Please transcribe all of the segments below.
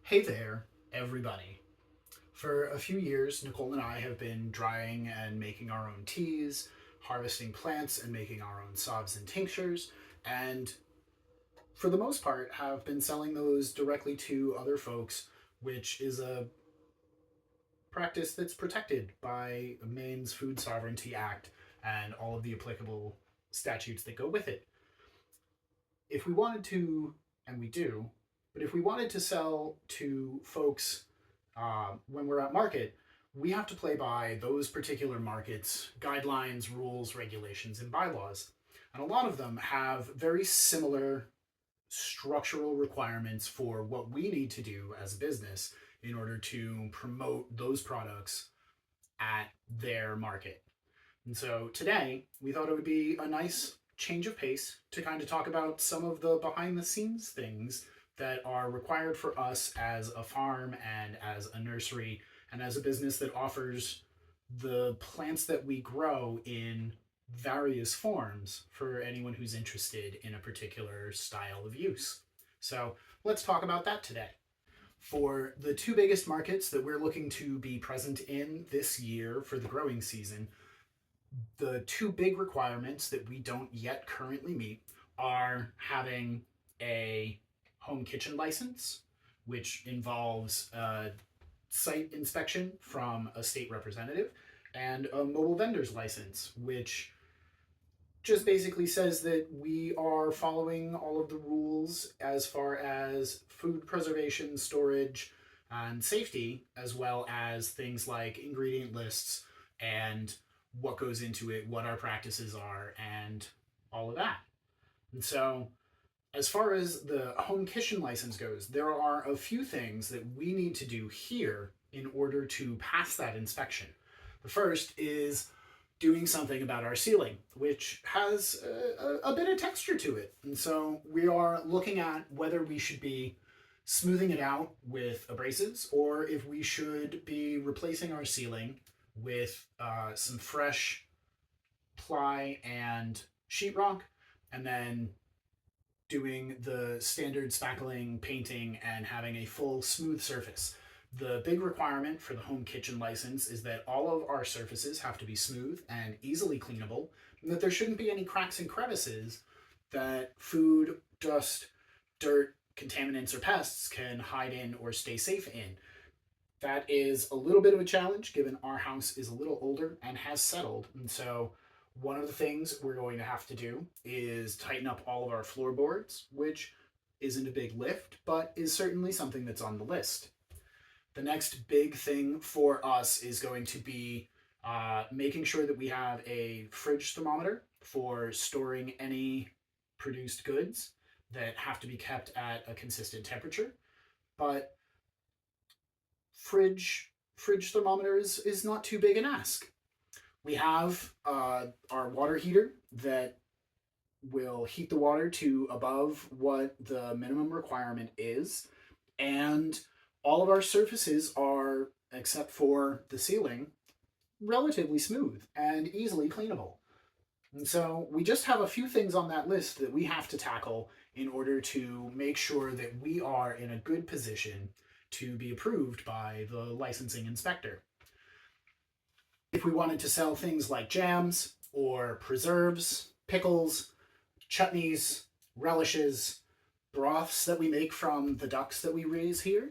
Hey there, everybody. For a few years, Nicole and I have been drying and making our own teas, harvesting plants and making our own salves and tinctures, and for the most part, have been selling those directly to other folks, which is a practice that's protected by Maine's Food Sovereignty Act and all of the applicable statutes that go with it. If we wanted to, and we do, but if we wanted to sell to folks when we're at market, we have to play by those particular markets' guidelines, rules, regulations, and bylaws. And a lot of them have very similar structural requirements for what we need to do as a business in order to promote those products at their market. And so today, we thought it would be a nice change of pace to kind of talk about some of the behind the scenes things that are required for us as a farm and as a nursery and as a business that offers the plants that we grow in various forms for anyone who's interested in a particular style of use. So let's talk about that today. For the two biggest markets that we're looking to be present in this year for the growing season, the two big requirements that we don't yet currently meet are having a home kitchen license, which involves a site inspection from a state representative, and a mobile vendor's license, which just basically says that we are following all of the rules as far as food preservation, storage, and safety, as well as things like ingredient lists and what goes into it, what our practices are, and all of that. And so, as far as the home kitchen license goes, there are a few things that we need to do here in order to pass that inspection. The first is doing something about our ceiling, which has a bit of texture to it. And so we are looking at whether we should be smoothing it out with abrasives or if we should be replacing our ceiling with some fresh ply and sheetrock, and then doing the standard spackling, painting, and having a full smooth surface. The big requirement for the home kitchen license is that all of our surfaces have to be smooth and easily cleanable, and that there shouldn't be any cracks and crevices that food, dust, dirt, contaminants, or pests can hide in or stay safe in. That is a little bit of a challenge given our house is a little older and has settled. And so one of the things we're going to have to do is tighten up all of our floorboards, which isn't a big lift, but is certainly something that's on the list. The next big thing for us is going to be making sure that we have a fridge thermometer for storing any produced goods that have to be kept at a consistent temperature. But fridge thermometer is not too big an ask. We have our water heater that will heat the water to above what the minimum requirement is, and all of our surfaces are, except for the ceiling, relatively smooth and easily cleanable. And so we just have a few things on that list that we have to tackle in order to make sure that we are in a good position to be approved by the licensing inspector. If we wanted to sell things like jams or preserves, pickles, chutneys, relishes, broths that we make from the ducks that we raise here,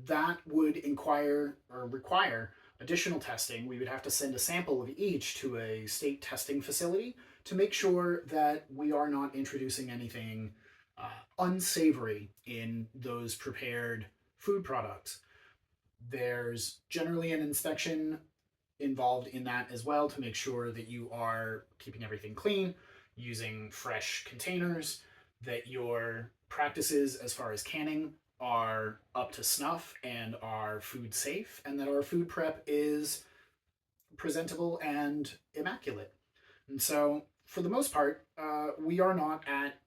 that would inquire or require additional testing. We would have to send a sample of each to a state testing facility to make sure that we are not introducing anything unsavory in those prepared food products. There's generally an inspection involved in that as well to make sure that you are keeping everything clean, using fresh containers, that your practices as far as canning are up to snuff and are food safe, and that our food prep is presentable and immaculate. And so, for the most part, we are not at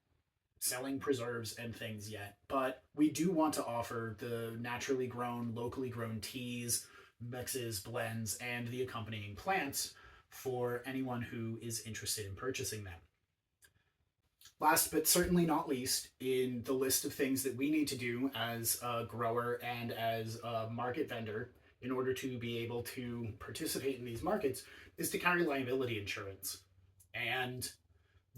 selling preserves and things yet, but we do want to offer the naturally grown, locally grown teas, mixes, blends, and the accompanying plants for anyone who is interested in purchasing them. Last but certainly not least, in the list of things that we need to do as a grower and as a market vendor in order to be able to participate in these markets is to carry liability insurance. And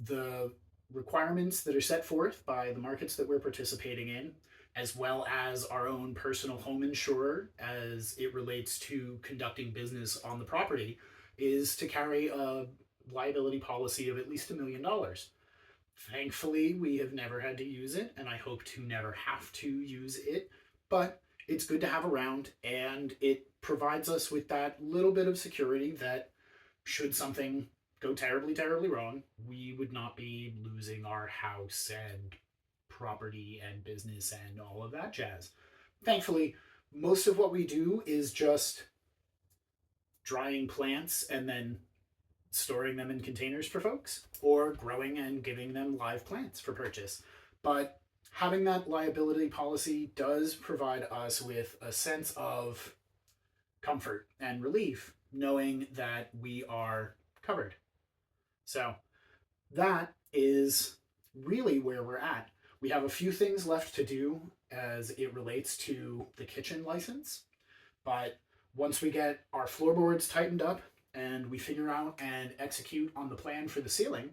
the requirements that are set forth by the markets that we're participating in, as well as our own personal home insurer as it relates to conducting business on the property, is to carry a liability policy of at least $1 million. Thankfully, we have never had to use it, and I hope to never have to use it, but it's good to have around, and it provides us with that little bit of security that should something go terribly, terribly wrong, we would not be losing our house and property and business and all of that jazz. Thankfully, most of what we do is just drying plants and then storing them in containers for folks, or growing and giving them live plants for purchase. But having that liability policy does provide us with a sense of comfort and relief knowing that we are covered. So that is really where we're at. We have a few things left to do as it relates to the kitchen license, but once we get our floorboards tightened up and we figure out and execute on the plan for the ceiling,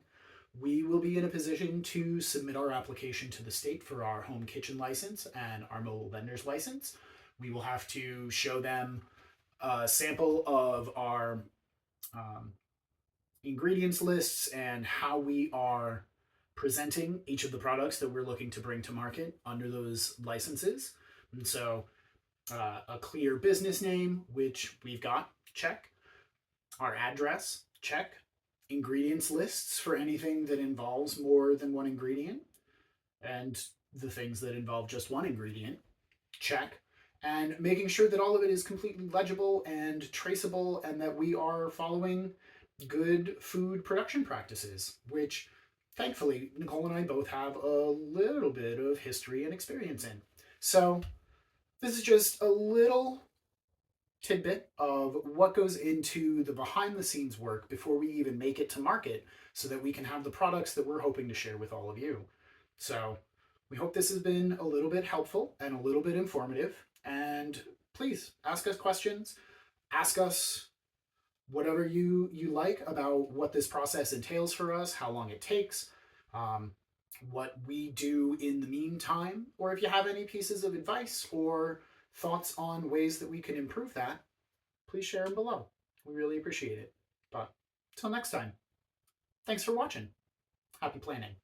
we will be in a position to submit our application to the state for our home kitchen license and our mobile vendors license. We will have to show them a sample of our ingredients lists and how we are presenting each of the products that we're looking to bring to market under those licenses. And so a clear business name, which we've got, check. Our address, check. Ingredients lists for anything that involves more than one ingredient, and the things that involve just one ingredient, check. And making sure that all of it is completely legible and traceable, and that we are following good food production practices, which thankfully Nicole and I both have a little bit of history and experience in. So this is just a little tidbit of what goes into the behind the scenes work before we even make it to market, so that we can have the products that we're hoping to share with all of you. So we hope this has been a little bit helpful and a little bit informative, and please ask us questions, ask us whatever you like about what this process entails for us, how long it takes, what we do in the meantime, or if you have any pieces of advice or thoughts on ways that we can improve that, please share them below. We really appreciate it. But until next time, thanks for watching. Happy planning.